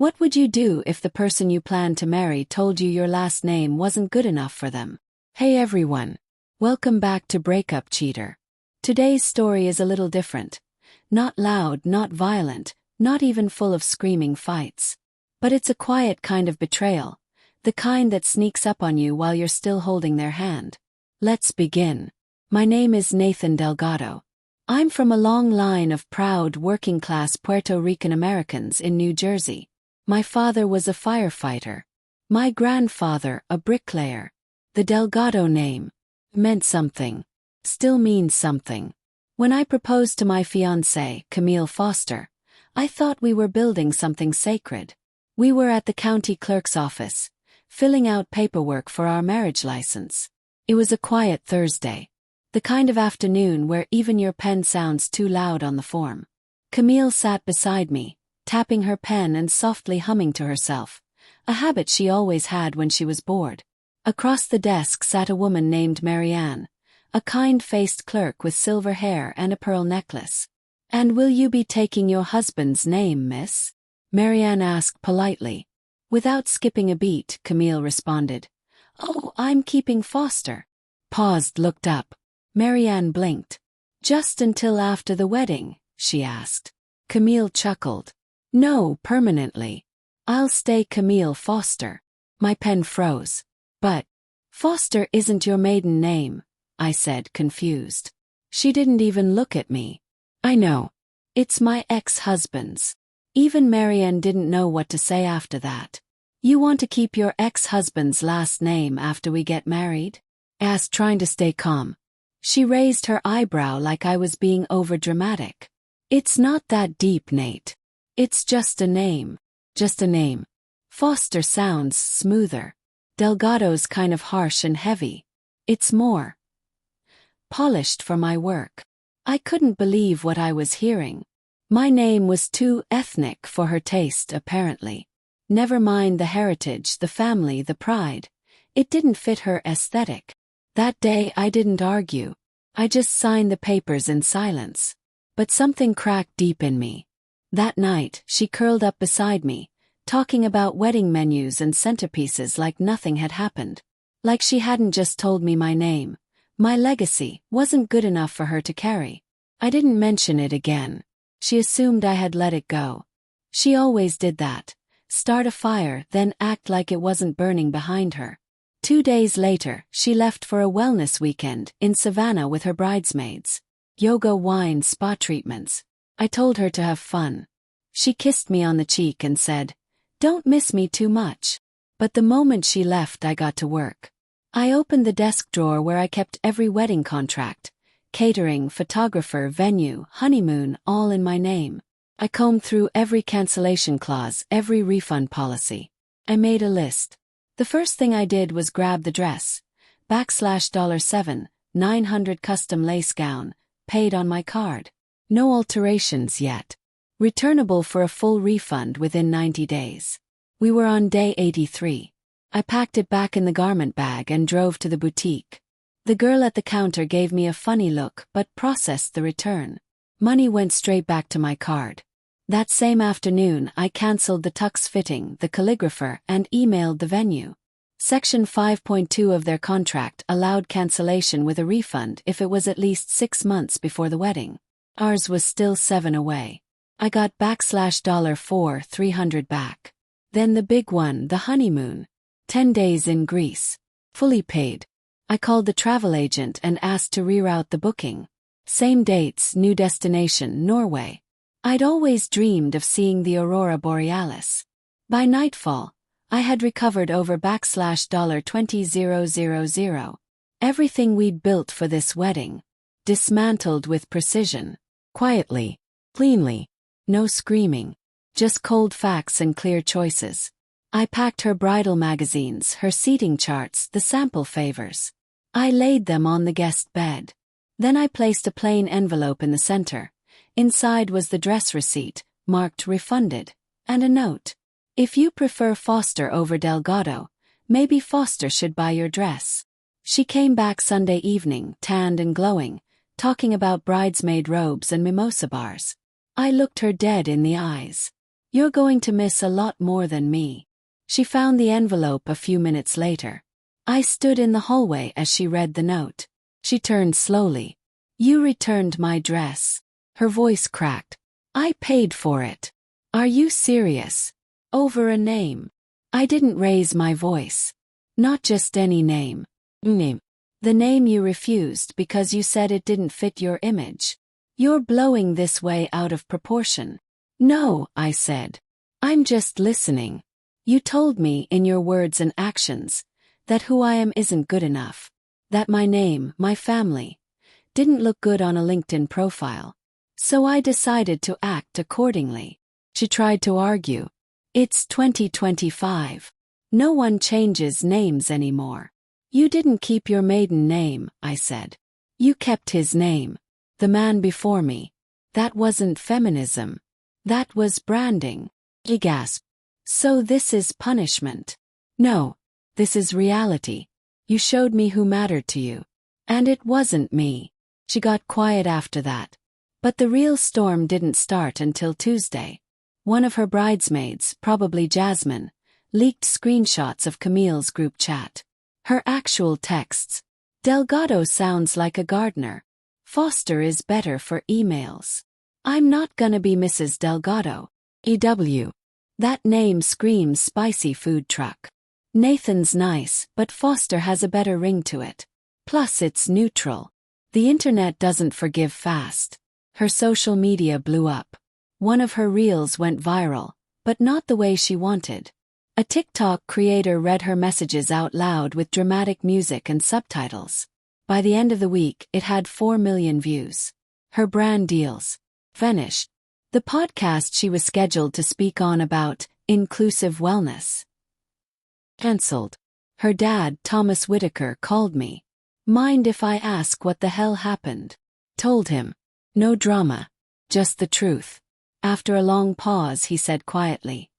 What would you do if the person you planned to marry told you your last name wasn't good enough for them? Hey everyone. Welcome back to Breakup Cheater. Today's story is a little different. Not loud, not violent, not even full of screaming fights. But it's a quiet kind of betrayal, the kind that sneaks up on you while you're still holding their hand. Let's begin. My name is Nathan Delgado. I'm from a long line of proud, working-class Puerto Rican Americans in New Jersey. My father was a firefighter. My grandfather, a bricklayer. The Delgado name meant something. Still means something. When I proposed to my fiancée, Camille Foster, I thought we were building something sacred. We were at the county clerk's office, filling out paperwork for our marriage license. It was a quiet Thursday. The kind of afternoon where even your pen sounds too loud on the form. Camille sat beside me, tapping her pen and softly humming to herself, a habit she always had when she was bored. Across the desk sat a woman named Marianne, a kind-faced clerk with silver hair and a pearl necklace. "And will you be taking your husband's name, miss?" Marianne asked politely. Without skipping a beat, Camille responded, "Oh, I'm keeping Foster." Paused, looked up. Marianne blinked. "Just until after the wedding?" she asked. Camille chuckled. "No, permanently. I'll stay Camille Foster." My pen froze. "But Foster isn't your maiden name," I said, confused. She didn't even look at me. "I know. It's my ex-husband's." Even Marianne didn't know what to say after that. "You want to keep your ex-husband's last name after we get married?" I asked, trying to stay calm. She raised her eyebrow like I was being overdramatic. "It's not that deep, Nate. It's just a name. Just a name. Foster sounds smoother. Delgado's kind of harsh and heavy. It's more polished for my work." I couldn't believe what I was hearing. My name was too ethnic for her taste, apparently. Never mind the heritage, the family, the pride. It didn't fit her aesthetic. That day I didn't argue. I just signed the papers in silence. But something cracked deep in me. That night, she curled up beside me, talking about wedding menus and centerpieces like nothing had happened. Like she hadn't just told me my name. My legacy wasn't good enough for her to carry. I didn't mention it again. She assumed I had let it go. She always did that. Start a fire, then act like it wasn't burning behind her. 2 days later, she left for a wellness weekend in Savannah with her bridesmaids. Yoga, wine, spa treatments. I told her to have fun. She kissed me on the cheek and said, "Don't miss me too much." But the moment she left, I got to work. I opened the desk drawer where I kept every wedding contract. Catering, photographer, venue, honeymoon, all in my name. I combed through every cancellation clause, every refund policy. I made a list. The first thing I did was grab the dress. $7, 900 custom lace gown, paid on my card. No alterations yet. Returnable for a full refund within 90 days. We were on day 83. I packed it back in the garment bag and drove to the boutique. The girl at the counter gave me a funny look but processed the return. Money went straight back to my card. That same afternoon, I canceled the tux fitting, the calligrapher, and emailed the venue. Section 5.2 of their contract allowed cancellation with a refund if it was at least 6 months before the wedding. Ours was still 7 away. I got $300 back. Then the big one, the honeymoon. 10 days in Greece. Fully paid. I called the travel agent and asked to reroute the booking. Same dates, new destination, Norway. I'd always dreamed of seeing the aurora borealis. By nightfall, I had recovered over $20,000. Everything we'd built for this wedding. Dismantled with precision. Quietly. Cleanly. No screaming. Just cold facts and clear choices. I packed her bridal magazines, her seating charts, the sample favors. I laid them on the guest bed. Then I placed a plain envelope in the center. Inside was the dress receipt, marked refunded, and a note. "If you prefer Foster over Delgado, maybe Foster should buy your dress." She came back Sunday evening, tanned and glowing, talking about bridesmaid robes and mimosa bars. I looked her dead in the eyes. You're going to miss a lot more than me. She found the envelope a few minutes later. I stood in the hallway as she read the note. She turned slowly. You returned my dress. Her voice cracked. I paid for it. Are you serious? Over a name. I didn't raise my voice. Not just any name. Name. The name you refused because you said it didn't fit your image. You're blowing this way out of proportion. No, I said. I'm just listening. You told me in your words and actions that who I am isn't good enough. That my name, my family, didn't look good on a LinkedIn profile. So I decided to act accordingly. She tried to argue. It's 2025. No one changes names anymore. You didn't keep your maiden name, I said. You kept his name. The man before me. That wasn't feminism. That was branding. He gasped. So this is punishment? No. This is reality. You showed me who mattered to you. And it wasn't me. She got quiet after that. But the real storm didn't start until Tuesday. One of her bridesmaids, probably Jasmine, leaked screenshots of Camille's group chat. Her actual texts. Delgado sounds like a gardener. Foster is better for emails. I'm not gonna be Mrs. Delgado. EW. That name screams spicy food truck. Nathan's nice, but Foster has a better ring to it. Plus it's neutral. The internet doesn't forgive fast. Her social media blew up. One of her reels went viral, but not the way she wanted. A TikTok creator read her messages out loud with dramatic music and subtitles. By the end of the week, it had 4 million views. Her brand deals vanished. The podcast she was scheduled to speak on about inclusive wellness cancelled. Her dad, Thomas Whitaker, called me. Mind if I ask what the hell happened? Told him. No drama. Just the truth. After a long pause, he said quietly,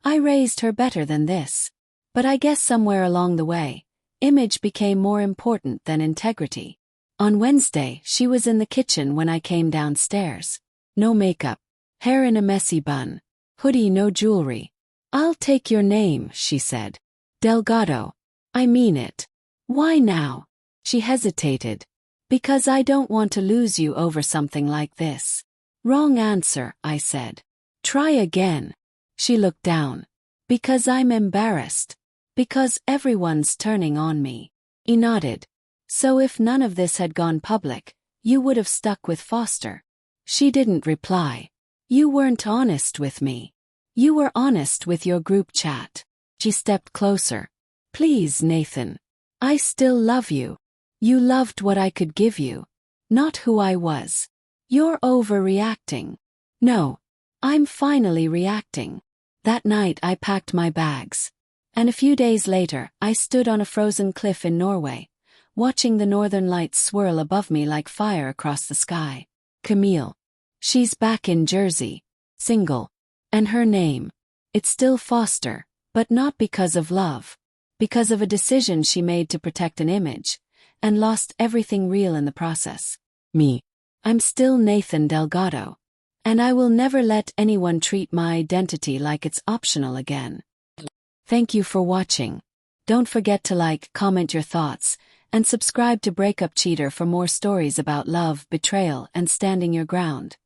I raised her better than this. But I guess somewhere along the way, image became more important than integrity. On Wednesday, she was in the kitchen when I came downstairs. No makeup. Hair in a messy bun. Hoodie, no jewelry. I'll take your name, she said. Delgado. I mean it. Why now? She hesitated. Because I don't want to lose you over something like this. Wrong answer, I said. Try again. She looked down. Because I'm embarrassed. Because everyone's turning on me. He nodded. So if none of this had gone public, you would have stuck with Foster. She didn't reply. You weren't honest with me. You were honest with your group chat. She stepped closer. Please, Nathan. I still love you. You loved what I could give you. Not who I was. You're overreacting. No. I'm finally reacting. That night I packed my bags. And a few days later, I stood on a frozen cliff in Norway, watching the northern lights swirl above me like fire across the sky. Camille. She's back in Jersey. Single. And her name. It's still Foster, but not because of love. Because of a decision she made to protect an image, and lost everything real in the process. Me. I'm still Nathan Delgado. And I will never let anyone treat my identity like it's optional again. Thank you for watching. Don't forget to like, comment your thoughts, and subscribe to Breakup Cheater for more stories about love, betrayal, and standing your ground.